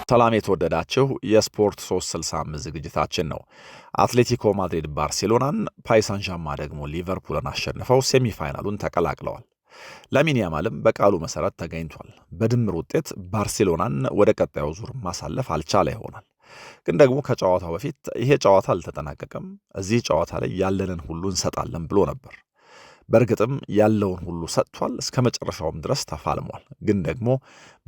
ሰላም የተወደዳችሁ የስፖርት 365 ዝግጅታችን ነው። አትሌቲኮ ማድሪድ ባርሴሎናን፣ ፓሪስ ሳን ዠርማን ደግሞ ሊቨርፑልን አሸንፈው ሴሚፋይናሉን ተቀላቅለዋል። ላሚን ያማልም በቃሉ መሰረት ተገኝቷል። በድምር ውጤት ባርሴሎናን ወደ ቀጣዩ ዙር ማሳለፍ አልቻለ ይሆናል። ግን ደግሞ ከጨዋታው በፊት ይሄ ጨዋታ አልተጠናቀቀም፣ እዚህ ጨዋታ ላይ ያለንን ሁሉ እንሰጣለን ብሎ ነበር። በእርግጥም ያለውን ሁሉ ሰጥቷል። እስከ መጨረሻውም ድረስ ተፋልሟል። ግን ደግሞ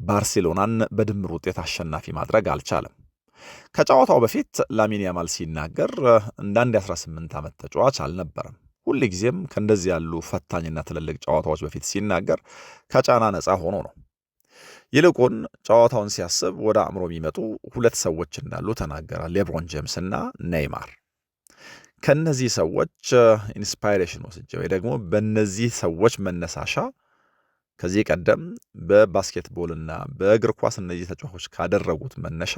ባርሴሎናን በድምር ውጤት አሸናፊ ማድረግ አልቻለም። ከጨዋታው በፊት ላሚን ያማል ሲናገር እንደ አንድ የ18 ዓመት ተጫዋች አልነበረም። ሁልጊዜም ከእንደዚህ ያሉ ፈታኝና ትልልቅ ጨዋታዎች በፊት ሲናገር ከጫና ነፃ ሆኖ ነው። ይልቁን ጨዋታውን ሲያስብ ወደ አእምሮ የሚመጡ ሁለት ሰዎች እንዳሉ ተናገረ፣ ሌብሮን ጄምስ እና ኔይማር። ከነዚህ ሰዎች ኢንስፓይሬሽን ወስጄ ወይ ደግሞ በእነዚህ ሰዎች መነሳሻ ከዚህ ቀደም በባስኬትቦልና በእግር ኳስ እነዚህ ተጫዋቾች ካደረጉት መነሻ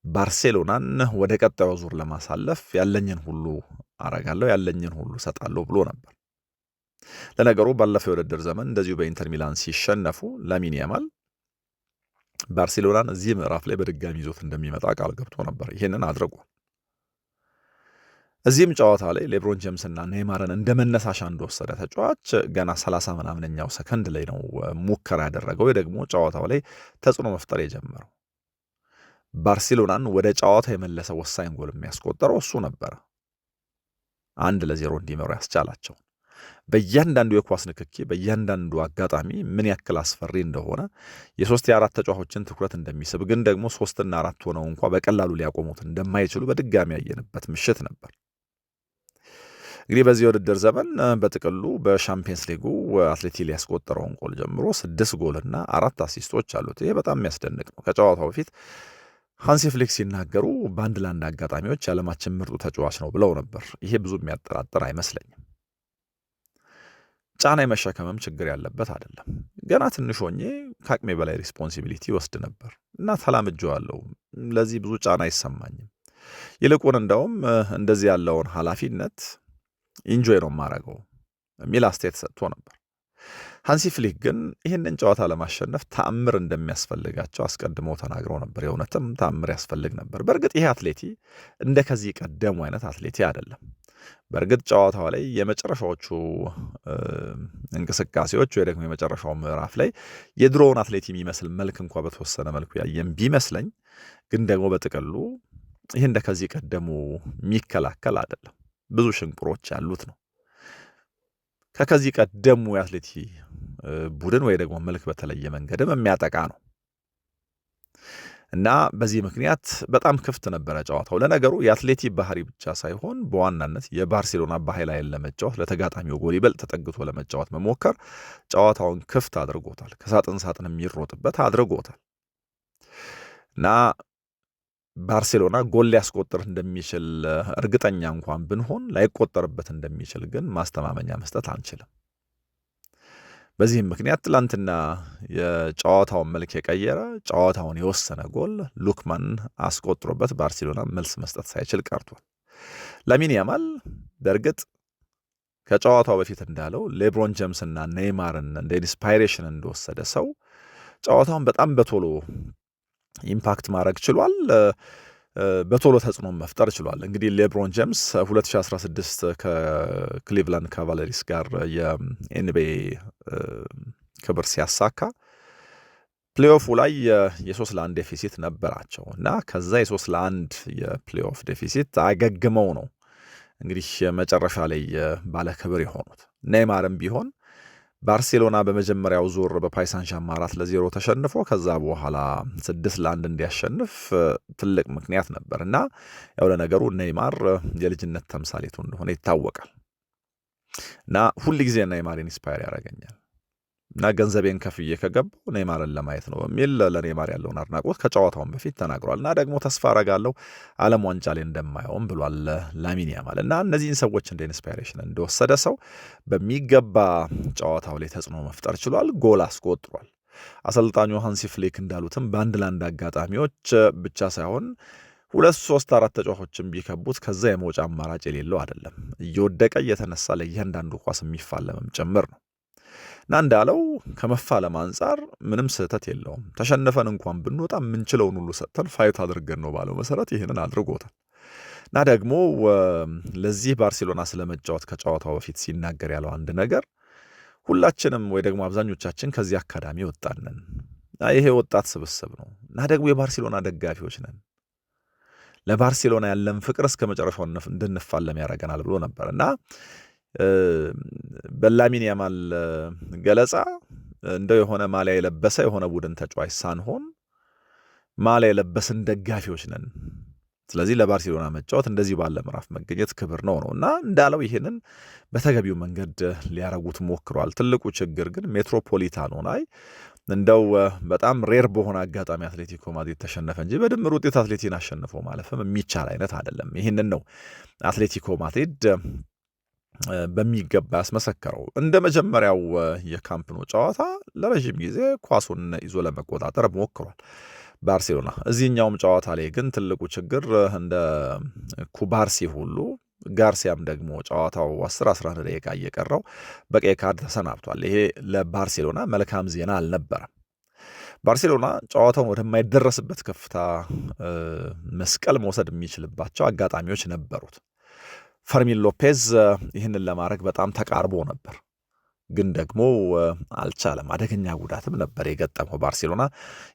ባርሴሎናን ወደ ቀጣዩ ዙር ለማሳለፍ ያለኝን ሁሉ አረጋለሁ፣ ያለኝን ሁሉ ሰጣለሁ ብሎ ነበር። ለነገሩ ባለፈው የውድድር ዘመን እንደዚሁ በኢንተር ሚላን ሲሸነፉ ላሚን ያማል ባርሴሎናን እዚህ ምዕራፍ ላይ በድጋሚ ይዞት እንደሚመጣ ቃል ገብቶ ነበር። ይህንን አድርጓል። እዚህም ጨዋታ ላይ ሌብሮን ጄምስና ኔይማርን እንደ መነሳሻ እንደወሰደ ተጫዋች ገና 30 ምናምነኛው ሰከንድ ላይ ነው ሙከራ ያደረገው፣ ደግሞ ጨዋታው ላይ ተጽዕኖ መፍጠር የጀመረው። ባርሴሎናን ወደ ጨዋታ የመለሰ ወሳኝ ጎል የሚያስቆጠረው እሱ ነበረ። 1-0 እንዲመሩ ያስቻላቸው። በእያንዳንዱ የኳስ ንክኪ፣ በእያንዳንዱ አጋጣሚ ምን ያክል አስፈሪ እንደሆነ የሶስት የአራት ተጫዋቾችን ትኩረት እንደሚስብ፣ ግን ደግሞ 3 እና 4 ሆነው እንኳ በቀላሉ ሊያቆሙት እንደማይችሉ በድጋሚ ያየንበት ምሽት ነበር። እንግዲህ በዚህ የውድድር ዘመን በጥቅሉ በሻምፒየንስ ሊጉ አትሌቲ ሊያስቆጠረውን ጎል ጀምሮ 6 ጎልና 4 አሲስቶች አሉት። ይሄ በጣም የሚያስደንቅ ነው። ከጨዋታው በፊት ሃንሲ ፍሊክ ሲናገሩ በአንድ ለአንድ አጋጣሚዎች የዓለማችን ምርጡ ተጫዋች ነው ብለው ነበር። ይሄ ብዙ የሚያጠራጥር አይመስለኝም። ጫና የመሸከምም ችግር ያለበት አይደለም። ገና ትንሽ ሆኜ ከአቅሜ በላይ ሪስፖንሲቢሊቲ ወስድ ነበር እና ተላምጄዋለሁ። ለዚህ ብዙ ጫና አይሰማኝም። ይልቁን እንደውም እንደዚህ ያለውን ኃላፊነት ኢንጆይ ነው የማደርገው የሚል አስተያየት ሰጥቶ ነበር። ሃንሲ ፍሊክ ግን ይህንን ጨዋታ ለማሸነፍ ተአምር እንደሚያስፈልጋቸው አስቀድመው ተናግረው ነበር። የእውነትም ተአምር ያስፈልግ ነበር። በእርግጥ ይህ አትሌቲ እንደ ከዚህ ቀደሙ አይነት አትሌቲ አይደለም። በእርግጥ ጨዋታው ላይ የመጨረሻዎቹ እንቅስቃሴዎች ወይ ደግሞ የመጨረሻው ምዕራፍ ላይ የድሮውን አትሌቲ የሚመስል መልክ እንኳ በተወሰነ መልኩ ያየም ቢመስለኝ፣ ግን ደግሞ በጥቅሉ ይህ እንደ ከዚህ ቀደሙ የሚከላከል አይደለም። ብዙ ሽንቁሮች ያሉት ነው። ከከዚህ ቀደሙ የአትሌቲ ቡድን ወይ ደግሞ መልክ በተለየ መንገድም የሚያጠቃ ነው እና በዚህ ምክንያት በጣም ክፍት ነበረ ጨዋታው። ለነገሩ የአትሌቲ ባህሪ ብቻ ሳይሆን በዋናነት የባርሴሎና በኃይል ኃይል ለመጫወት ለተጋጣሚው ጎል ይበልጥ ተጠግቶ ለመጫወት መሞከር ጨዋታውን ክፍት አድርጎታል። ከሳጥን ሳጥን የሚሮጥበት አድርጎታል እና ባርሴሎና ጎል ሊያስቆጥር እንደሚችል እርግጠኛ እንኳን ብንሆን ላይቆጠርበት እንደሚችል ግን ማስተማመኛ መስጠት አንችልም። በዚህም ምክንያት ትላንትና የጨዋታውን መልክ የቀየረ ጨዋታውን የወሰነ ጎል ሉክማን አስቆጥሮበት ባርሴሎና መልስ መስጠት ሳይችል ቀርቷል። ላሚን ያማል በእርግጥ ከጨዋታው በፊት እንዳለው ሌብሮን ጄምስና ኔይማርን እንደ ኢንስፓይሬሽን እንደወሰደ ሰው ጨዋታውን በጣም በቶሎ ኢምፓክት ማድረግ ችሏል። በቶሎ ተጽዕኖ መፍጠር ችሏል። እንግዲህ ሌብሮን ጄምስ 2016 ከክሊቭላንድ ካቫለሪስ ጋር የኤንቢኤ ክብር ሲያሳካ ፕሌኦፉ ላይ የ3-1 ዴፊሲት ነበራቸው እና ከዛ የ3-1 የፕሌኦፍ ዴፊሲት አገግመው ነው እንግዲህ መጨረሻ ላይ ባለ ክብር የሆኑት። ኔይማርም ቢሆን ባርሴሎና በመጀመሪያው ዙር በፓሪስ ሳን ዠርማን 4-0 ተሸንፎ ከዛ በኋላ 6-1 እንዲያሸንፍ ትልቅ ምክንያት ነበር እና ያው ለነገሩ ኔይማር የልጅነት ተምሳሌቱ እንደሆነ ይታወቃል እና ሁል ጊዜ ኔይማር ኢንስፓየር ያደርገኛል እና ገንዘቤን ከፍዬ ከገባው ኔይማርን ለማየት ነው በሚል ለኔይማር ያለውን አድናቆት ከጨዋታውን በፊት ተናግሯል እና ደግሞ ተስፋ አረጋለሁ ዓለም ዋንጫ ላይ እንደማየውም ብሏል ላሚን ያማል እና እነዚህን ሰዎች እንደ ኢንስፓይሬሽን እንደወሰደ ሰው በሚገባ ጨዋታው ላይ ተጽዕኖ መፍጠር ችሏል። ጎል አስቆጥሯል። አሰልጣኙ ሃንሲ ፍሊክ እንዳሉትም በአንድ ለአንድ አጋጣሚዎች ብቻ ሳይሆን 2-3-4 ተጫዋቾችን ቢከቡት ከዛ የመውጫ አማራጭ የሌለው አይደለም። እየወደቀ እየተነሳ ለእያንዳንዱ ኳስ የሚፋለምም ጭምር ነው እና እንዳለው ከመፋለም አንጻር ምንም ስህተት የለውም። ተሸንፈን እንኳን ብንወጣ የምንችለውን ሁሉ ሰጥተን ፋይት አድርገን ነው ባለው መሰረት ይህንን አድርጎታል። እና ደግሞ ለዚህ ባርሴሎና ስለመጫወት ከጨዋታው በፊት ሲናገር ያለው አንድ ነገር ሁላችንም ወይ ደግሞ አብዛኞቻችን ከዚህ አካዳሚ ወጣንን፣ ይሄ ወጣት ስብስብ ነው እና ደግሞ የባርሴሎና ደጋፊዎች ነን፣ ለባርሴሎና ያለን ፍቅር እስከ መጨረሻው እንድንፋለም ያደርገናል ብሎ ነበር እና በላሚን ያማል ገለጻ እንደው የሆነ ማሊያ የለበሰ የሆነ ቡድን ተጫዋች ሳንሆን ማሊያ የለበስን ደጋፊዎች ነን። ስለዚህ ለባርሴሎና መጫወት እንደዚህ ባለ ምዕራፍ መገኘት ክብር ነው እና እንዳለው ይሄንን በተገቢው መንገድ ሊያረጉት ሞክሯል። ትልቁ ችግር ግን ሜትሮፖሊታኖ ላይ እንደው በጣም ሬር በሆነ አጋጣሚ አትሌቲኮ ማድሪድ ተሸነፈ እንጂ በድምር ውጤት አትሌቲን አሸንፎ ማለፍም የሚቻል አይነት አይደለም። ይህንን ነው አትሌቲኮ ማድሪድ በሚገባ ያስመሰከረው። እንደ መጀመሪያው የካምፕ ኖ ጨዋታ ለረዥም ጊዜ ኳሱን ይዞ ለመቆጣጠር ሞክሯል ባርሴሎና። እዚህኛውም ጨዋታ ላይ ግን ትልቁ ችግር እንደ ኩባርሲ ሁሉ ጋርሲያም ደግሞ ጨዋታው 10-11 ደቂቃ እየቀረው በቀይ ካርድ ተሰናብቷል። ይሄ ለባርሴሎና መልካም ዜና አልነበረም። ባርሴሎና ጨዋታውን ወደማይደረስበት ከፍታ መስቀል መውሰድ የሚችልባቸው አጋጣሚዎች ነበሩት። ፈርሚን ሎፔዝ ይህንን ለማድረግ በጣም ተቃርቦ ነበር፣ ግን ደግሞ አልቻለም። አደገኛ ጉዳትም ነበር የገጠመው ባርሴሎና።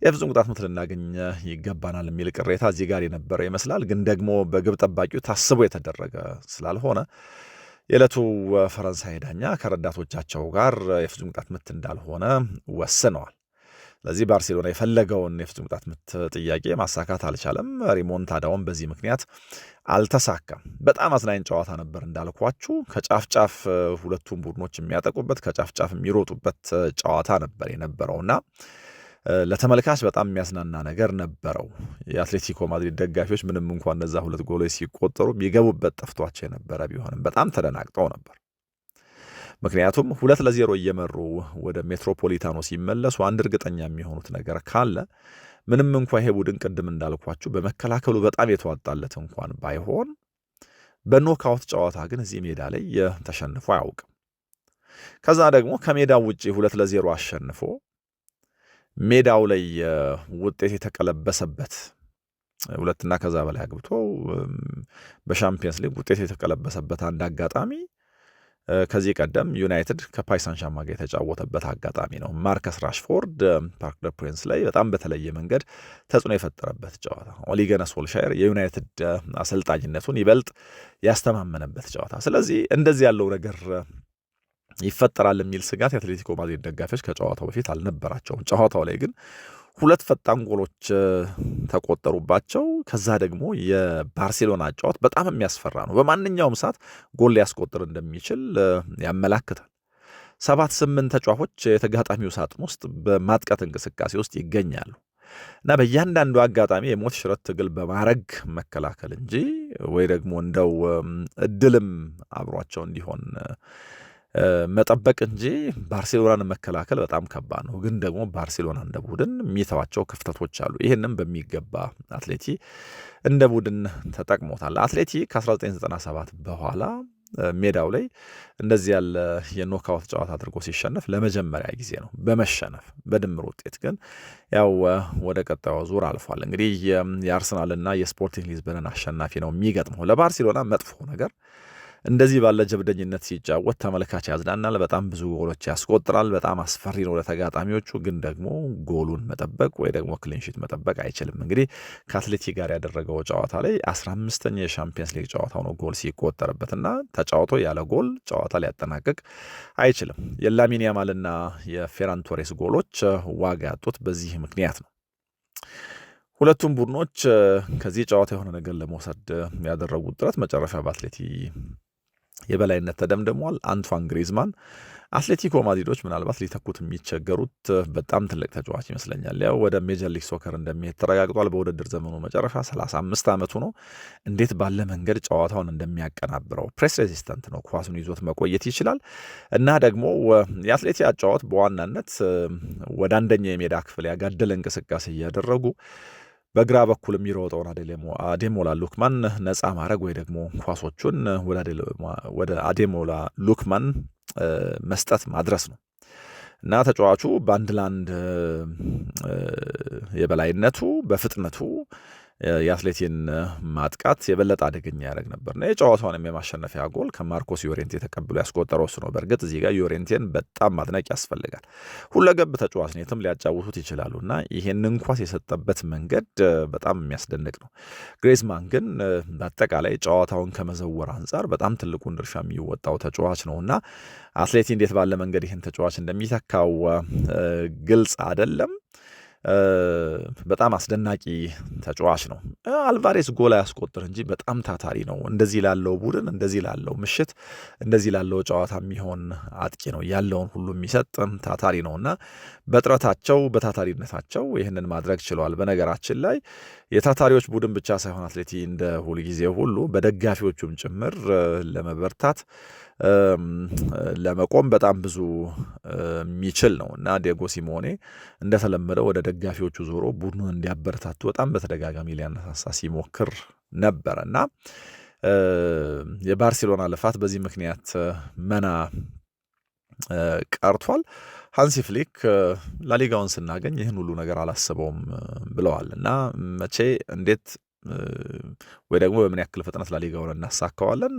የፍጹም ቅጣት ምት ልናገኝ ይገባናል የሚል ቅሬታ እዚህ ጋር የነበረ ይመስላል፣ ግን ደግሞ በግብ ጠባቂው ታስቦ የተደረገ ስላልሆነ የዕለቱ ፈረንሳይ ዳኛ ከረዳቶቻቸው ጋር የፍጹም ቅጣት ምት እንዳልሆነ ወስነዋል። ስለዚህ ባርሴሎና የፈለገውን የፍጹም ቅጣት ምት ጥያቄ ማሳካት አልቻለም። ሪሞንታዳውን በዚህ ምክንያት አልተሳካም። በጣም አዝናኝ ጨዋታ ነበር እንዳልኳችሁ። ከጫፍ ጫፍ ሁለቱም ቡድኖች የሚያጠቁበት ከጫፍ ጫፍ የሚሮጡበት ጨዋታ ነበር የነበረውና ለተመልካች በጣም የሚያዝናና ነገር ነበረው። የአትሌቲኮ ማድሪድ ደጋፊዎች ምንም እንኳን እነዛ ሁለት ጎሎች ሲቆጠሩ የሚገቡበት ጠፍቷቸው የነበረ ቢሆንም በጣም ተደናግጠው ነበር። ምክንያቱም 2-0 እየመሩ ወደ ሜትሮፖሊታኖ ሲመለሱ አንድ እርግጠኛ የሚሆኑት ነገር ካለ ምንም እንኳ ይሄ ቡድን ቅድም እንዳልኳችሁ በመከላከሉ በጣም የተዋጣለት እንኳን ባይሆን በኖካውት ጨዋታ ግን እዚህ ሜዳ ላይ ተሸንፎ አያውቅም። ከዛ ደግሞ ከሜዳው ውጪ 2-0 አሸንፎ ሜዳው ላይ ውጤት የተቀለበሰበት ሁለትና ከዛ በላይ አግብቶ በሻምፒየንስ ሊግ ውጤት የተቀለበሰበት አንድ አጋጣሚ ከዚህ ቀደም ዩናይትድ ከፓሪስ ሳን ዠርማን ጋር የተጫወተበት አጋጣሚ ነው። ማርከስ ራሽፎርድ ፓርክ ደ ፕሪንስ ላይ በጣም በተለየ መንገድ ተጽዕኖ የፈጠረበት ጨዋታ፣ ኦሊ ጉናር ሶልሻየር የዩናይትድ አሰልጣኝነቱን ይበልጥ ያስተማመነበት ጨዋታ። ስለዚህ እንደዚህ ያለው ነገር ይፈጠራል የሚል ስጋት የአትሌቲኮ ማድሪድ ደጋፊዎች ከጨዋታው በፊት አልነበራቸውም። ጨዋታው ላይ ግን ሁለት ፈጣን ጎሎች ተቆጠሩባቸው። ከዛ ደግሞ የባርሴሎና ጨዋታ በጣም የሚያስፈራ ነው። በማንኛውም ሰዓት ጎል ሊያስቆጥር እንደሚችል ያመላክታል። 7-8 ተጫዋቾች የተጋጣሚው ሳጥን ውስጥ በማጥቃት እንቅስቃሴ ውስጥ ይገኛሉ እና በእያንዳንዱ አጋጣሚ የሞት ሽረት ትግል በማድረግ መከላከል እንጂ ወይ ደግሞ እንደው እድልም አብሯቸው እንዲሆን መጠበቅ እንጂ ባርሴሎናን መከላከል በጣም ከባድ ነው። ግን ደግሞ ባርሴሎና እንደ ቡድን የሚተዋቸው ክፍተቶች አሉ። ይህንም በሚገባ አትሌቲ እንደ ቡድን ተጠቅሞታል። አትሌቲ ከ1997 በኋላ ሜዳው ላይ እንደዚህ ያለ የኖካውት ጨዋታ አድርጎ ሲሸነፍ ለመጀመሪያ ጊዜ ነው በመሸነፍ። በድምር ውጤት ግን ያው ወደ ቀጣዩ ዙር አልፏል። እንግዲህ የአርሰናልና የስፖርቲንግ ሊዝበንን አሸናፊ ነው የሚገጥመው። ለባርሴሎና መጥፎ ነገር እንደዚህ ባለ ጀብደኝነት ሲጫወት ተመልካች ያዝናናል። በጣም ብዙ ጎሎች ያስቆጥራል። በጣም አስፈሪ ነው ለተጋጣሚዎቹ። ግን ደግሞ ጎሉን መጠበቅ ወይ ደግሞ ክሊንሺት መጠበቅ አይችልም። እንግዲህ ከአትሌቲ ጋር ያደረገው ጨዋታ ላይ 15ኛ የሻምፒየንስ ሊግ ጨዋታው ነው ጎል ሲቆጠርበትና ተጫውቶ ያለ ጎል ጨዋታ ሊያጠናቅቅ አይችልም። የላሚን ያማልና የፌራን ቶሬስ ጎሎች ዋጋ ያጡት በዚህ ምክንያት ነው። ሁለቱም ቡድኖች ከዚህ ጨዋታ የሆነ ነገር ለመውሰድ ያደረጉት ጥረት መጨረሻ በአትሌቲ የበላይነት ተደምድሟል። አንቷን ግሪዝማን አትሌቲኮ ማድሪዶች ምናልባት ሊተኩት የሚቸገሩት በጣም ትልቅ ተጫዋች ይመስለኛል። ያው ወደ ሜጀር ሊግ ሶከር እንደሚሄድ ተረጋግጧል። በውድድር ዘመኑ መጨረሻ 35 ዓመቱ ነው። እንዴት ባለ መንገድ ጨዋታውን እንደሚያቀናብረው ፕሬስ ሬዚስተንት ነው። ኳሱን ይዞት መቆየት ይችላል እና ደግሞ የአትሌቲ አጫዋት በዋናነት ወደ አንደኛ የሜዳ ክፍል ያጋደለ እንቅስቃሴ እያደረጉ በግራ በኩል የሚሮጠውን አዴሞላ ሉክማን ነፃ ማድረግ ወይ ደግሞ ኳሶቹን ወደ አዴሞላ ሉክማን መስጠት ማድረስ ነው። እና ተጫዋቹ በአንድ ለአንድ የበላይነቱ በፍጥነቱ የአትሌቲን ማጥቃት የበለጠ አደገኛ ያደርግ ነበርና የጨዋታውንም የማሸነፊያ ጎል ከማርኮስ ዮሬንቴ ተቀብሎ ያስቆጠረው እሱ ነው። በእርግጥ እዚህ ጋር ዮሬንቴን በጣም ማድነቅ ያስፈልጋል። ሁለገብ ተጫዋች ነው፣ የትም ሊያጫውቱት ይችላሉና ይሄንን ኳስ የሰጠበት መንገድ በጣም የሚያስደንቅ ነው። ግሪዝማን ግን በአጠቃላይ ጨዋታውን ከመዘወር አንጻር በጣም ትልቁን ድርሻ የሚወጣው ተጫዋች ነውና አትሌቲ እንዴት ባለ መንገድ ይህን ተጫዋች እንደሚተካው ግልጽ አይደለም። በጣም አስደናቂ ተጫዋች ነው። አልቫሬስ ጎል ያስቆጥር እንጂ በጣም ታታሪ ነው። እንደዚህ ላለው ቡድን፣ እንደዚህ ላለው ምሽት፣ እንደዚህ ላለው ጨዋታ የሚሆን አጥቂ ነው። ያለውን ሁሉ የሚሰጥ ታታሪ ነውና በጥረታቸው በታታሪነታቸው ይህንን ማድረግ ችለዋል። በነገራችን ላይ የታታሪዎች ቡድን ብቻ ሳይሆን አትሌቲ እንደ ሁልጊዜ ሁሉ በደጋፊዎቹም ጭምር ለመበርታት ለመቆም በጣም ብዙ የሚችል ነው እና ዲየጎ ሲሞኔ እንደተለመደው ወደ ደጋፊዎቹ ዞሮ ቡድኑን እንዲያበረታቱ በጣም በተደጋጋሚ ሊያነሳሳ ሲሞክር ነበረ እና የባርሴሎና ልፋት በዚህ ምክንያት መና ቀርቷል። ሃንሲ ፍሊክ ላሊጋውን ስናገኝ ይህን ሁሉ ነገር አላስበውም ብለዋል እና መቼ እንዴት ወይ ደግሞ በምን ያክል ፍጥነት ላሊጋውን እናሳካዋለን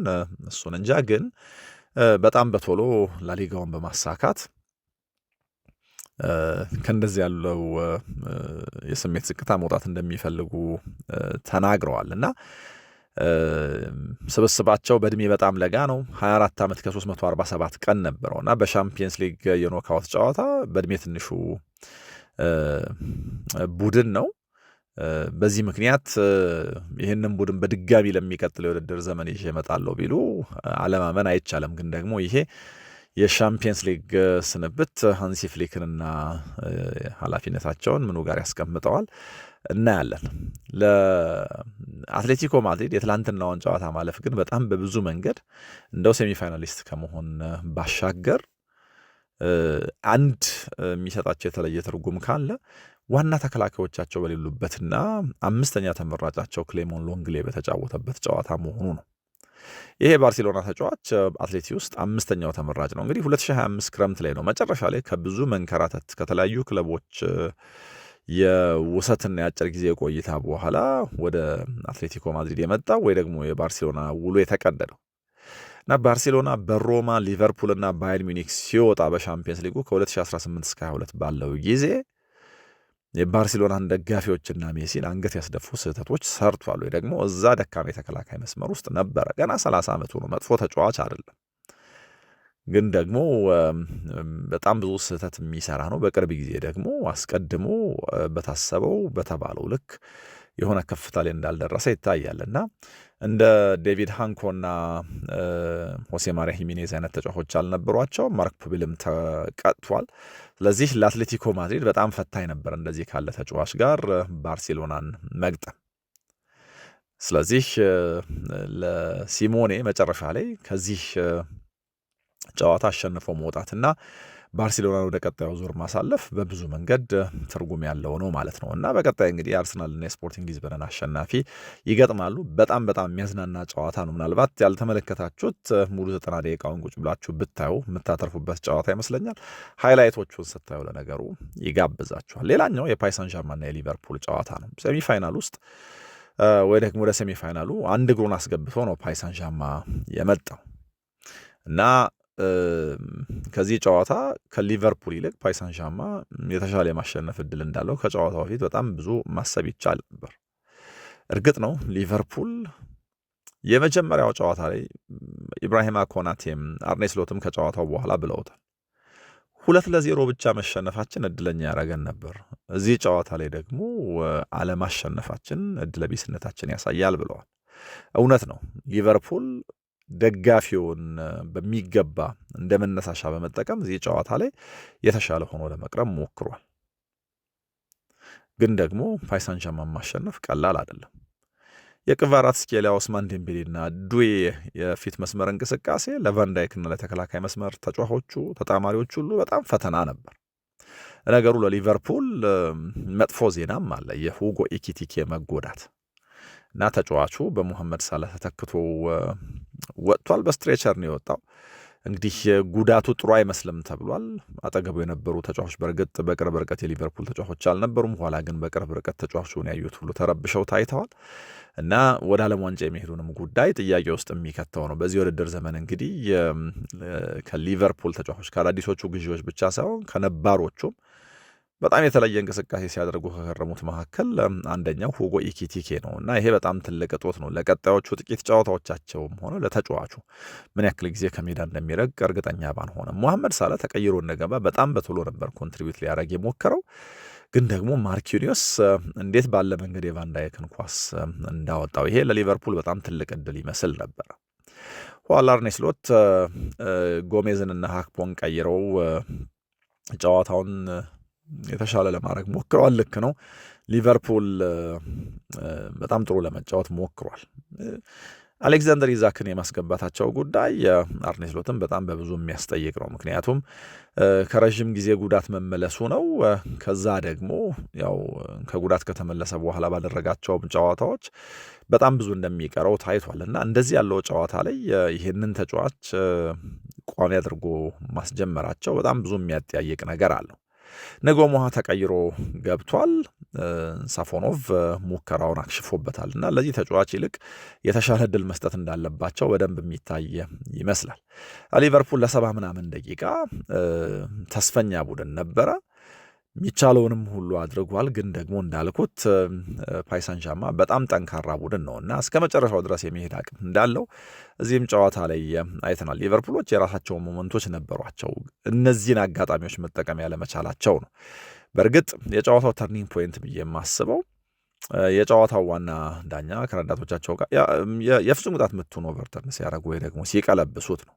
እሱን እንጃ፣ ግን በጣም በቶሎ ላሊጋውን በማሳካት ከእንደዚህ ያለው የስሜት ዝቅታ መውጣት እንደሚፈልጉ ተናግረዋል እና ስብስባቸው በእድሜ በጣም ለጋ ነው። 24 ዓመት ከ347 ቀን ነበረው እና በሻምፒየንስ ሊግ የኖካውት ጨዋታ በእድሜ ትንሹ ቡድን ነው። በዚህ ምክንያት ይህንን ቡድን በድጋሚ ለሚቀጥለው የውድድር ዘመን ይዤ እመጣለሁ ቢሉ አለማመን አይቻልም። ግን ደግሞ ይሄ የሻምፒየንስ ሊግ ስንብት ሃንሲ ፍሊክንና ኃላፊነታቸውን ምኑ ጋር ያስቀምጠዋል እናያለን። ለአትሌቲኮ ማድሪድ የትላንትናውን ጨዋታ ማለፍ ግን በጣም በብዙ መንገድ እንደው ሴሚፋይናሊስት ከመሆን ባሻገር አንድ የሚሰጣቸው የተለየ ትርጉም ካለ ዋና ተከላካዮቻቸው በሌሉበትና አምስተኛ ተመራጫቸው ክሌሞን ሎንግሌ በተጫወተበት ጨዋታ መሆኑ ነው። ይሄ ባርሴሎና ተጫዋች አትሌቲ ውስጥ አምስተኛው ተመራጭ ነው። እንግዲህ 2025 ክረምት ላይ ነው መጨረሻ ላይ ከብዙ መንከራተት ከተለያዩ ክለቦች የውሰትና የአጭር ጊዜ ቆይታ በኋላ ወደ አትሌቲኮ ማድሪድ የመጣው ወይ ደግሞ የባርሴሎና ውሎ የተቀደደው እና ባርሴሎና በሮማ ሊቨርፑልና ባየር ሚኒክ ሲወጣ በሻምፒየንስ ሊጉ ከ2018 እስከ 22 ባለው ጊዜ የባርሴሎናን ደጋፊዎችና ሜሲን አንገት ያስደፉ ስህተቶች ሰርቷል። ወይ ደግሞ እዛ ደካማ የተከላካይ መስመር ውስጥ ነበረ። ገና 30 ዓመቱ ነው። መጥፎ ተጫዋች አይደለም፣ ግን ደግሞ በጣም ብዙ ስህተት የሚሰራ ነው። በቅርብ ጊዜ ደግሞ አስቀድሞ በታሰበው በተባለው ልክ የሆነ ከፍታ ላይ እንዳልደረሰ ይታያልና እንደ ዴቪድ ሃንኮና ሆሴ ማሪያ ሂሜኔዝ አይነት ተጫዋቾች አልነበሯቸው። ማርክ ፑቢልም ተቀጥቷል። ስለዚህ ለአትሌቲኮ ማድሪድ በጣም ፈታኝ ነበር እንደዚህ ካለ ተጫዋች ጋር ባርሴሎናን መግጠም። ስለዚህ ለሲሞኔ መጨረሻ ላይ ከዚህ ጨዋታ አሸንፈው መውጣትና ባርሴሎናን ወደ ቀጣዩ ዙር ማሳለፍ በብዙ መንገድ ትርጉም ያለው ነው ማለት ነው እና በቀጣይ እንግዲህ የአርሰናልና የስፖርቲንግ ሊዝበንን አሸናፊ ይገጥማሉ። በጣም የሚያዝናና ጨዋታ ነው። ምናልባት ያልተመለከታችሁት ሙሉ 90 ደቂቃውን ቁጭ ብላችሁ ብታዩ የምታተርፉበት ጨዋታ ይመስለኛል። ሃይላይቶቹን ስታዩ ለነገሩ ይጋብዛችኋል። ሌላኛው የፓሪስ ሳን ዠርማንና የሊቨርፑል ጨዋታ ነው። ሴሚፋይናል ውስጥ ወይ ደግሞ ወደ ሴሚፋይናሉ አንድ እግሩን አስገብቶ ነው ፓሪስ ሳን ዠርማን የመጣው እና ከዚህ ጨዋታ ከሊቨርፑል ይልቅ ፓሪስ ሳን ዠርማን የተሻለ የማሸነፍ እድል እንዳለው ከጨዋታው በፊት በጣም ብዙ ማሰብ ይቻል ነበር። እርግጥ ነው ሊቨርፑል የመጀመሪያው ጨዋታ ላይ ኢብራሂማ ኮናቴም አርኔ ስሎትም ከጨዋታው በኋላ ብለውታል፣ 2-0 ብቻ መሸነፋችን እድለኛ ያደረገን ነበር። እዚህ ጨዋታ ላይ ደግሞ አለማሸነፋችን እድለቢስነታችን ያሳያል ብለዋል። እውነት ነው። ሊቨርፑል ደጋፊውን በሚገባ እንደ መነሳሻ በመጠቀም እዚህ ጨዋታ ላይ የተሻለ ሆኖ ለመቅረብ ሞክሯል። ግን ደግሞ ፓሪስ ሳን ዠርማን ማሸነፍ ቀላል አይደለም። የክቫራትስኬሊያ፣ ኦስማን ዴምቤሌና ዱዌ የፊት መስመር እንቅስቃሴ ለቫንዳይክና ለተከላካይ መስመር ተጫዋቾቹ ተጣማሪዎች ሁሉ በጣም ፈተና ነበር። ነገሩ ለሊቨርፑል መጥፎ ዜናም አለ፣ የሁጎ ኢኪቲኬ መጎዳት እና ተጫዋቹ በሙሐመድ ሳላህ ተተክቶ ወጥቷል። በስትሬቸር ነው የወጣው። እንግዲህ ጉዳቱ ጥሩ አይመስልም ተብሏል። አጠገቡ የነበሩ ተጫዋቾች በእርግጥ በቅርብ ርቀት የሊቨርፑል ተጫዋቾች አልነበሩም። ኋላ ግን በቅርብ ርቀት ተጫዋቹን ያዩት ሁሉ ተረብሸው ታይተዋል እና ወደ ዓለም ዋንጫ የሚሄዱንም ጉዳይ ጥያቄ ውስጥ የሚከተው ነው። በዚህ ውድድር ዘመን እንግዲህ ከሊቨርፑል ተጫዋቾች ከአዳዲሶቹ ግዢዎች ብቻ ሳይሆን ከነባሮቹም በጣም የተለየ እንቅስቃሴ ሲያደርጉ ከከረሙት መካከል አንደኛው ሁጎ ኢኪቲኬ ነው እና ይሄ በጣም ትልቅ እጦት ነው። ለቀጣዮቹ ጥቂት ጨዋታዎቻቸውም ሆነ ለተጫዋቹ ምን ያክል ጊዜ ከሜዳ እንደሚረግ እርግጠኛ ባንሆንም ሞሐመድ ሳላ ተቀይሮ እንደገባ በጣም በቶሎ ነበር ኮንትሪቢዩት ሊያደርግ የሞከረው። ግን ደግሞ ማርኪኒዮስ እንዴት ባለ መንገድ የቫንዳይክን ኳስ እንዳወጣው ይሄ ለሊቨርፑል በጣም ትልቅ እድል ይመስል ነበር። ኋላ አርኔ ስሎት ጎሜዝንና ሃክፖን ቀይረው ጨዋታውን የተሻለ ለማድረግ ሞክረዋል። ልክ ነው። ሊቨርፑል በጣም ጥሩ ለመጫወት ሞክሯል። አሌክዛንደር ኢዛክን የማስገባታቸው ጉዳይ አርኔ ስሎትን በጣም በብዙ የሚያስጠይቅ ነው። ምክንያቱም ከረዥም ጊዜ ጉዳት መመለሱ ነው። ከዛ ደግሞ ያው ከጉዳት ከተመለሰ በኋላ ባደረጋቸውም ጨዋታዎች በጣም ብዙ እንደሚቀረው ታይቷል እና እንደዚህ ያለው ጨዋታ ላይ ይህንን ተጫዋች ቋሚ አድርጎ ማስጀመራቸው በጣም ብዙ የሚያጠያይቅ ነገር አለው። ነጎሞሃ ተቀይሮ ገብቷል። ሳፎኖቭ ሙከራውን አክሽፎበታል እና ለዚህ ተጫዋች ይልቅ የተሻለ ድል መስጠት እንዳለባቸው በደንብ የሚታይ ይመስላል። ሊቨርፑል ለ70 ምናምን ደቂቃ ተስፈኛ ቡድን ነበረ። የሚቻለውንም ሁሉ አድርጓል። ግን ደግሞ እንዳልኩት ፓሪስ ሰን ዠርማን በጣም ጠንካራ ቡድን ነው እና እስከ መጨረሻው ድረስ የመሄድ አቅም እንዳለው እዚህም ጨዋታ ላይ አይተናል። ሊቨርፑሎች የራሳቸው ሞመንቶች ነበሯቸው። እነዚህን አጋጣሚዎች መጠቀም ያለመቻላቸው ነው። በእርግጥ የጨዋታው ተርኒንግ ፖይንት ብዬ የማስበው የጨዋታው ዋና ዳኛ ከረዳቶቻቸው ጋር የፍጹም ቅጣት ምቱን ኦቨርተርን ሲያደርጉ ወይ ደግሞ ሲቀለብሱት ነው።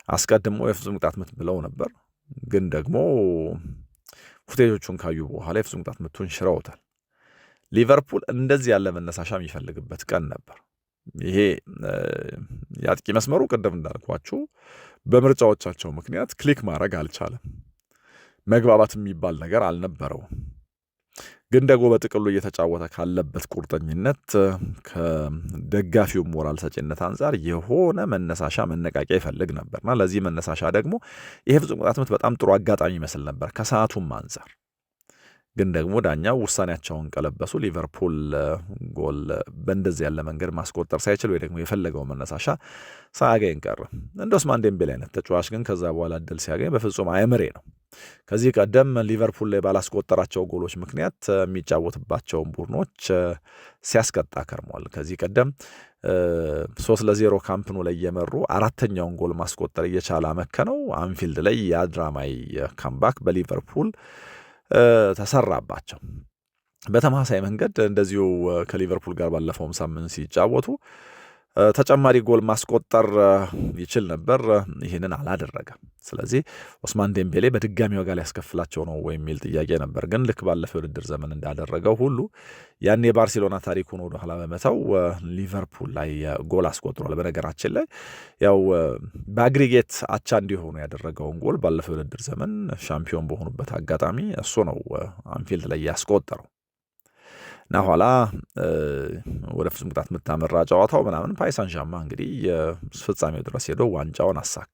አስቀድሞ የፍጹም ቅጣት ምት ብለው ነበር ግን ደግሞ ፉቴጆቹን ካዩ በኋላ የፍጹም ቅጣት ምቱን ሽረውታል። ሊቨርፑል እንደዚህ ያለ መነሳሻ የሚፈልግበት ቀን ነበር። ይሄ የአጥቂ መስመሩ ቅድም እንዳልኳችሁ በምርጫዎቻቸው ምክንያት ክሊክ ማድረግ አልቻለም። መግባባት የሚባል ነገር አልነበረውም። ግን ደግሞ በጥቅሉ እየተጫወተ ካለበት ቁርጠኝነት ከደጋፊው ሞራል ሰጪነት አንጻር የሆነ መነሳሻ መነቃቂያ ይፈልግ ነበርና ለዚህ መነሳሻ ደግሞ ይሄ ፍጹም ቅጣት ምት በጣም ጥሩ አጋጣሚ ይመስል ነበር ከሰዓቱም አንጻር። ግን ደግሞ ዳኛው ውሳኔያቸውን ቀለበሱ። ሊቨርፑል ጎል በእንደዚህ ያለ መንገድ ማስቆጠር ሳይችል ወይ ደግሞ የፈለገው መነሳሻ ሳያገኝ ቀረ። እንደ ኦስማን ዴምቤሌ አይነት ተጫዋች ግን ከዛ በኋላ እድል ሲያገኝ በፍጹም አእምሬ ነው። ከዚህ ቀደም ሊቨርፑል ላይ ባላስቆጠራቸው ጎሎች ምክንያት የሚጫወትባቸውን ቡድኖች ሲያስቀጣ ከርሟል። ከዚህ ቀደም 3-0 ካምፕኑ ላይ እየመሩ አራተኛውን ጎል ማስቆጠር እየቻለ አመከነው። አንፊልድ ላይ የአድራማይ ካምባክ በሊቨርፑል ተሰራባቸው። በተመሳሳይ መንገድ እንደዚሁ ከሊቨርፑል ጋር ባለፈውም ሳምንት ሲጫወቱ ተጨማሪ ጎል ማስቆጠር ይችል ነበር። ይህንን አላደረገም። ስለዚህ ኦስማን ዴምቤሌ በድጋሚ ዋጋ ሊያስከፍላቸው ነው ወይ የሚል ጥያቄ ነበር። ግን ልክ ባለፈው የውድድር ዘመን እንዳደረገው ሁሉ ያን የባርሴሎና ታሪኩን ወደ ኋላ በመተው ሊቨርፑል ላይ ጎል አስቆጥሯል። በነገራችን ላይ ያው በአግሪጌት አቻ እንዲሆኑ ያደረገውን ጎል ባለፈው የውድድር ዘመን ሻምፒዮን በሆኑበት አጋጣሚ እሱ ነው አንፊልድ ላይ ያስቆጠረው እና ኋላ ወደ ፍጹም ቅጣት የምታመራ ጨዋታው ምናምን ፓሪስ ሰን ዠርማን እንግዲህ ፍጻሜው ድረስ ሄዶ ዋንጫውን አሳካ።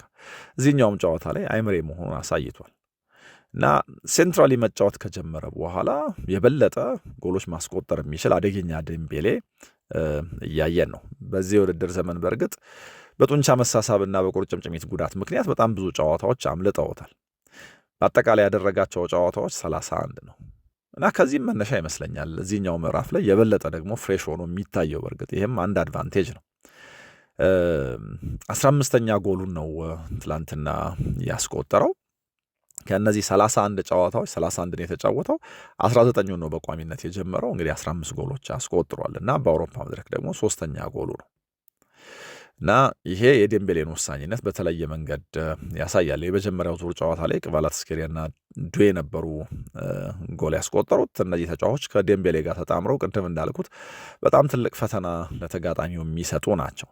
እዚህኛውም ጨዋታ ላይ አይምሬ መሆኑን አሳይቷል እና ሴንትራሊ መጫወት ከጀመረ በኋላ የበለጠ ጎሎች ማስቆጠር የሚችል አደገኛ ዴምቤሌ እያየን ነው በዚህ የውድድር ዘመን። በእርግጥ በጡንቻ መሳሳብና በቁርጭምጭሚት ጉዳት ምክንያት በጣም ብዙ ጨዋታዎች አምልጠውታል። በአጠቃላይ ያደረጋቸው ጨዋታዎች 31 ነው እና ከዚህም መነሻ ይመስለኛል እዚህኛው ምዕራፍ ላይ የበለጠ ደግሞ ፍሬሽ ሆኖ የሚታየው። በእርግጥ ይህም አንድ አድቫንቴጅ ነው። 15ኛ ጎሉን ነው ትላንትና ያስቆጠረው። ከእነዚህ 31 ጨዋታዎች 31ን የተጫወተው 19ኙን ነው በቋሚነት የጀመረው። እንግዲህ 15 ጎሎች አስቆጥሯል እና በአውሮፓ መድረክ ደግሞ 3ኛ ጎሉ ነው እና ይሄ የዴምቤሌን ወሳኝነት በተለየ መንገድ ያሳያል። የመጀመሪያው ዙር ጨዋታ ላይ ክቫራትስኬሊያና ዱዌ ነበሩ ጎል ያስቆጠሩት። እነዚህ ተጫዋቾች ከዴምቤሌ ጋር ተጣምረው ቅድም እንዳልኩት በጣም ትልቅ ፈተና ለተጋጣሚው የሚሰጡ ናቸው።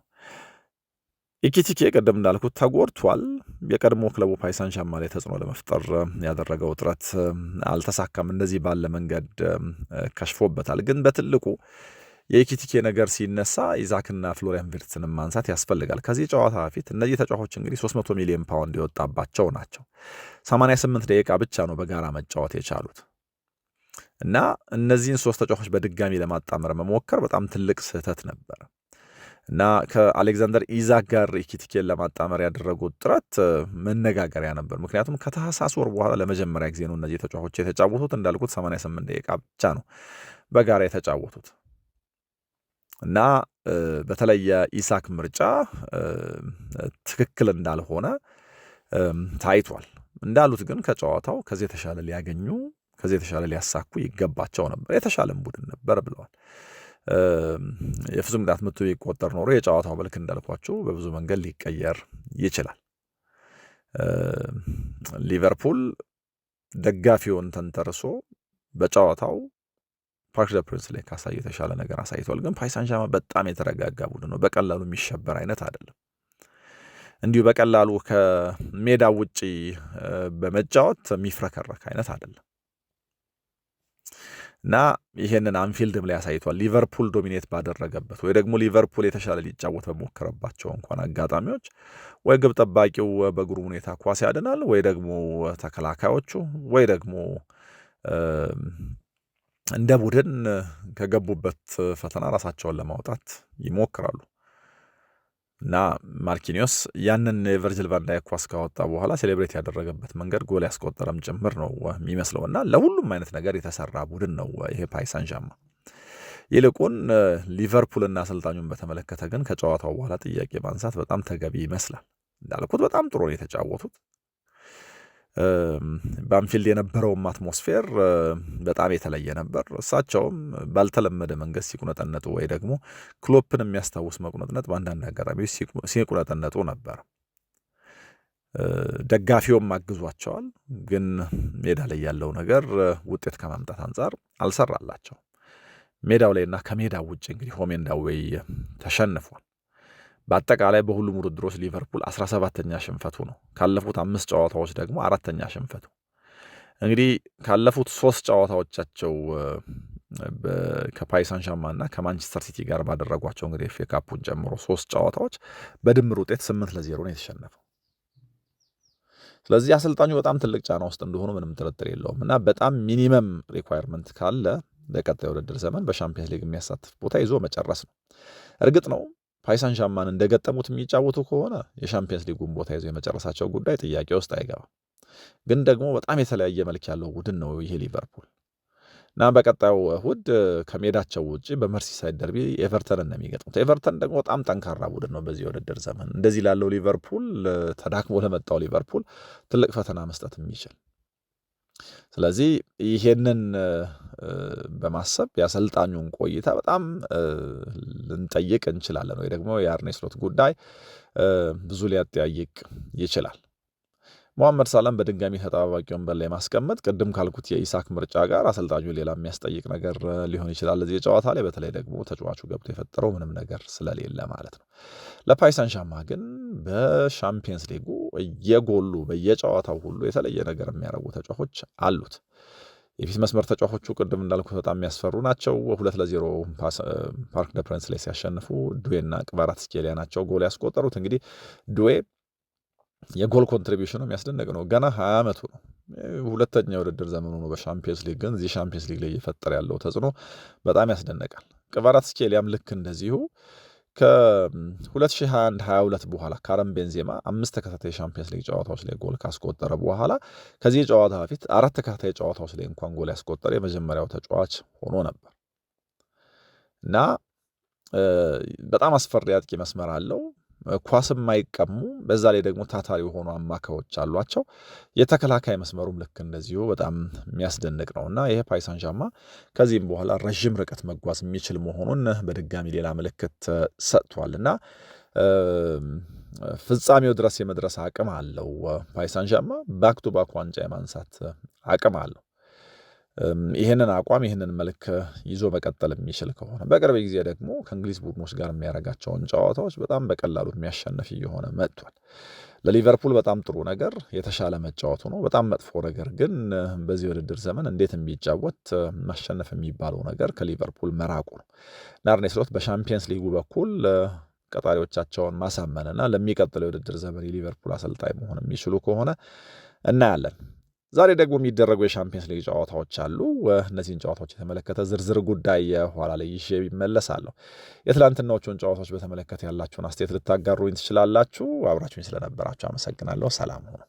ኢኪቲኬ ቅድም እንዳልኩት ተጎድቷል። የቀድሞ ክለቡ ፓሪስ ሰን ዠርማን ላይ ተጽዕኖ ለመፍጠር ያደረገው ጥረት አልተሳካም። እንደዚህ ባለ መንገድ ከሽፎበታል። ግን በትልቁ የኢኪቲኬ ነገር ሲነሳ ኢዛክና ፍሎሪያን ቪርትስንም ማንሳት ያስፈልጋል። ከዚህ ጨዋታ በፊት እነዚህ ተጫዋቾች እንግዲህ 300 ሚሊዮን ፓውንድ የወጣባቸው ናቸው። 88 ደቂቃ ብቻ ነው በጋራ መጫወት የቻሉት እና እነዚህን ሶስት ተጫዋቾች በድጋሚ ለማጣመር መሞከር በጣም ትልቅ ስህተት ነበር እና ከአሌክዛንደር ኢዛክ ጋር ኢኪቲኬን ለማጣመር ያደረጉት ጥረት መነጋገሪያ ነበር። ምክንያቱም ከታህሳስ ወር በኋላ ለመጀመሪያ ጊዜ ነው እነዚህ ተጫዋቾች የተጫወቱት። እንዳልኩት 88 ደቂቃ ብቻ ነው በጋራ የተጫወቱት እና በተለይ የኢሳክ ምርጫ ትክክል እንዳልሆነ ታይቷል። እንዳሉት ግን ከጨዋታው ከዚህ የተሻለ ሊያገኙ ከዚህ የተሻለ ሊያሳኩ ይገባቸው ነበር፣ የተሻለም ቡድን ነበር ብለዋል። የፍጹም ቅጣት ምቱ ቢቆጠር ኖሮ የጨዋታው መልክ እንዳልኳችሁ በብዙ መንገድ ሊቀየር ይችላል። ሊቨርፑል ደጋፊውን ተንተርሶ በጨዋታው ፓርክ ደ ፕሪንስ ላይ ካሳየ የተሻለ ነገር አሳይቷል። ግን ፓሪስ ሳን ዠርማን በጣም የተረጋጋ ቡድን ነው። በቀላሉ የሚሸበር አይነት አይደለም። እንዲሁ በቀላሉ ከሜዳ ውጪ በመጫወት የሚፍረከረክ አይነት አይደለም እና ይሄንን አንፊልድም ላይ አሳይቷል። ሊቨርፑል ዶሚኔት ባደረገበት ወይ ደግሞ ሊቨርፑል የተሻለ ሊጫወት በሞከረባቸው እንኳን አጋጣሚዎች ወይ ግብ ጠባቂው በግሩም ሁኔታ ኳስ ያድናል፣ ወይ ደግሞ ተከላካዮቹ፣ ወይ ደግሞ እንደ ቡድን ከገቡበት ፈተና ራሳቸውን ለማውጣት ይሞክራሉ እና ማርኪኒዮስ ያንን የቨርጅል ቫን ዳይክ ኳስ ካወጣ በኋላ ሴሌብሬት ያደረገበት መንገድ ጎል ያስቆጠረም ጭምር ነው የሚመስለው እና ለሁሉም አይነት ነገር የተሰራ ቡድን ነው ይሄ ፓሪስ ሳን ዠርማን። ይልቁን ሊቨርፑልና አሰልጣኙን በተመለከተ ግን ከጨዋታው በኋላ ጥያቄ ማንሳት በጣም ተገቢ ይመስላል። እንዳልኩት በጣም ጥሩ ነው የተጫወቱት። በአንፊልድ የነበረውም አትሞስፌር በጣም የተለየ ነበር። እሳቸውም ባልተለመደ መንገድ ሲቁነጠነጡ ወይ ደግሞ ክሎፕን የሚያስታውስ መቁነጥነጥ በአንዳንድ አጋጣሚዎች ሲቁነጠነጡ ነበር። ደጋፊውም አግዟቸዋል። ግን ሜዳ ላይ ያለው ነገር ውጤት ከማምጣት አንጻር አልሰራላቸው። ሜዳው ላይና ከሜዳው ውጭ እንግዲህ ሆም ኤንድ አዌይ ተሸንፏል። በአጠቃላይ በሁሉም ውድድሮች ሊቨርፑል 17ኛ ሽንፈቱ ነው። ካለፉት 5 ጨዋታዎች ደግሞ 4ኛ ሽንፈቱ። እንግዲህ ካለፉት 3 ጨዋታዎቻቸው ከፓሪስ ሳን ዠርማን እና ከማንቸስተር ሲቲ ጋር ባደረጓቸው እንግዲህ ኤፍ ኤ ካፑን ጨምሮ 3 ጨዋታዎች በድምር ውጤት 8-0 ነው የተሸነፈው። ስለዚህ አሰልጣኙ በጣም ትልቅ ጫና ውስጥ እንደሆኑ ምንም ጥርጥር የለውም እና በጣም ሚኒመም ሪኳየርመንት ካለ በቀጣይ ውድድር ዘመን በሻምፒየንስ ሊግ የሚያሳትፍ ቦታ ይዞ መጨረስ ነው። እርግጥ ነው ፓሪስ ሳን ዠርማን እንደገጠሙት የሚጫወቱ ከሆነ የሻምፒየንስ ሊጉን ቦታ ይዞ የመጨረሳቸው ጉዳይ ጥያቄ ውስጥ አይገባም። ግን ደግሞ በጣም የተለያየ መልክ ያለው ቡድን ነው ይሄ ሊቨርፑል እና በቀጣዩ እሁድ ከሜዳቸው ውጭ በመርሲሳይድ ደርቢ ኤቨርተንን ነው የሚገጥሙት። ኤቨርተን ደግሞ በጣም ጠንካራ ቡድን ነው በዚህ የውድድር ዘመን። እንደዚህ ላለው ሊቨርፑል፣ ተዳክሞ ለመጣው ሊቨርፑል ትልቅ ፈተና መስጠት የሚችል ስለዚህ ይሄንን በማሰብ የአሰልጣኙን ቆይታ በጣም ልንጠይቅ እንችላለን፣ ወይ ደግሞ የአርኔ ስሎት ጉዳይ ብዙ ሊያጠያይቅ ይችላል። ሞሐመድ ሳላም በድጋሚ ተጠባባቂ ወንበር ላይ ማስቀመጥ ቅድም ካልኩት የኢሳክ ምርጫ ጋር አሰልጣኙ ሌላ የሚያስጠይቅ ነገር ሊሆን ይችላል እዚህ ጨዋታ ላይ፣ በተለይ ደግሞ ተጫዋቹ ገብቶ የፈጠረው ምንም ነገር ስለሌለ ማለት ነው። ለፓሪስ ሳን ዠርማን ግን በሻምፒየንስ ሊጉ እየጎሉ በየጨዋታው ሁሉ የተለየ ነገር የሚያደርጉ ተጫዋቾች አሉት። የፊት መስመር ተጫዋቾቹ ቅድም እንዳልኩት በጣም የሚያስፈሩ ናቸው። 2-0 ፓርክ ደ ፕሪንስ ላይ ሲያሸንፉ ዱዌና ክቫራትስኬሊያ ናቸው ጎል ያስቆጠሩት። እንግዲህ ዱዌ የጎል ኮንትሪቢሽኑ የሚያስደንቅ ነው። ገና 20 ዓመቱ ነው። ሁለተኛ የውድድር ዘመኑ ነው በሻምፒየንስ ሊግ። ግን እዚህ ሻምፒየንስ ሊግ ላይ እየፈጠረ ያለው ተጽዕኖ በጣም ያስደንቃል። ክቫራትስኬሊያም ልክ እንደዚሁ ከ2021-22 በኋላ ካረም ቤንዜማ 5 ተከታታይ ሻምፒየንስ ሊግ ጨዋታዎች ላይ ጎል ካስቆጠረ በኋላ ከዚህ ጨዋታ በፊት 4 ተከታታይ ጨዋታዎች ላይ እንኳን ጎል ያስቆጠረ የመጀመሪያው ተጫዋች ሆኖ ነበር እና በጣም አስፈሪ አጥቂ መስመር አለው። ኳስም አይቀሙ። በዛ ላይ ደግሞ ታታሪ የሆኑ አማካዮች አሏቸው። የተከላካይ መስመሩም ልክ እንደዚሁ በጣም የሚያስደንቅ ነው እና ይሄ ፓሪስ ሳን ዠርማን ከዚህም በኋላ ረዥም ርቀት መጓዝ የሚችል መሆኑን በድጋሚ ሌላ ምልክት ሰጥቷል እና ፍጻሜው ድረስ የመድረስ አቅም አለው። ፓሪስ ሳን ዠርማን ባክ ቱ ባክ ዋንጫ የማንሳት አቅም አለው። ይህንን አቋም ይህንን መልክ ይዞ መቀጠል የሚችል ከሆነ በቅርብ ጊዜ ደግሞ ከእንግሊዝ ቡድኖች ጋር የሚያደርጋቸውን ጨዋታዎች በጣም በቀላሉ የሚያሸንፍ እየሆነ መጥቷል። ለሊቨርፑል በጣም ጥሩ ነገር የተሻለ መጫወቱ ነው። በጣም መጥፎ ነገር ግን በዚህ ውድድር ዘመን እንዴት የሚጫወት ማሸነፍ የሚባለው ነገር ከሊቨርፑል መራቁ ነው። አርኔ ስሎት በሻምፒየንስ ሊጉ በኩል ቀጣሪዎቻቸውን ማሳመንና ለሚቀጥለው የውድድር ዘመን የሊቨርፑል አሰልጣኝ መሆን የሚችሉ ከሆነ እናያለን። ዛሬ ደግሞ የሚደረጉ የሻምፒየንስ ሊግ ጨዋታዎች አሉ። እነዚህን ጨዋታዎች የተመለከተ ዝርዝር ጉዳይ ኋላ ላይ ይዤ ይመለሳለሁ። የትላንትናዎቹን ጨዋታዎች በተመለከተ ያላችሁን አስተያየት ልታጋሩኝ ትችላላችሁ። አብራችሁኝ ስለነበራችሁ አመሰግናለሁ። ሰላም ሁኑ።